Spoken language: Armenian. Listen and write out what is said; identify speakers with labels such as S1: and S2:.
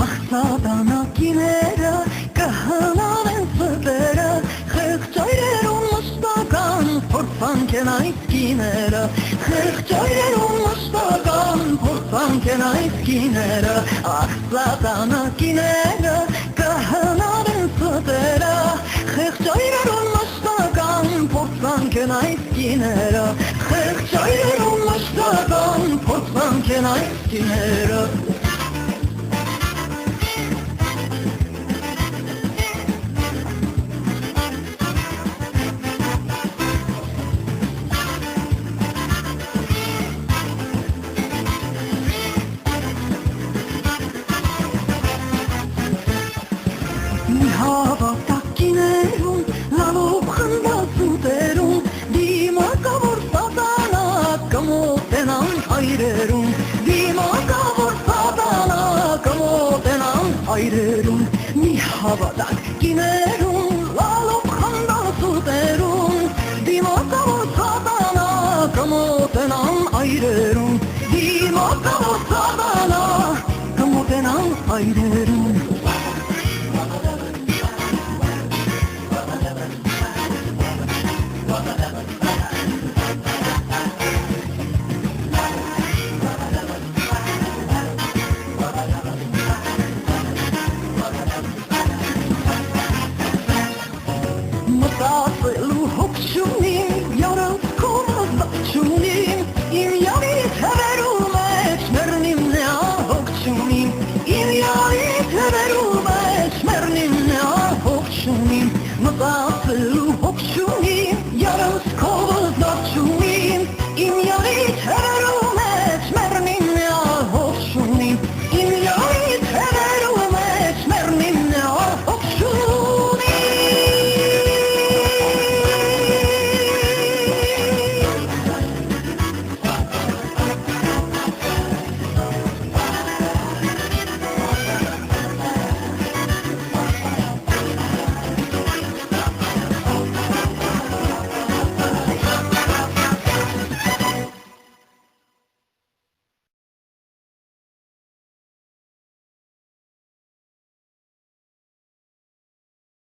S1: Աղցադանակիները կհանան են ստերը խեղճայրերում մշտական փորձանք են այս կիները խեղճայրերում մշտական փորձանք են այս կիները Աղցադանակիները կհանան են ստերը խեղճայրերում մշտական փորձանք են այս կիները խեղճայրերում մշտական փորձանք են այս կիները Հավատակիներում, լալով խնդասուտերում, դիմակավոր սատանա կմոտենան այրերում, դիմակավոր սատանա կմոտենան այրերում, մի հավատակիներում, լալով խնդասուտերում, դիմակավոր սատանա կմոտենան այրերում, դիմակավոր սատանա կմոտենան այրերում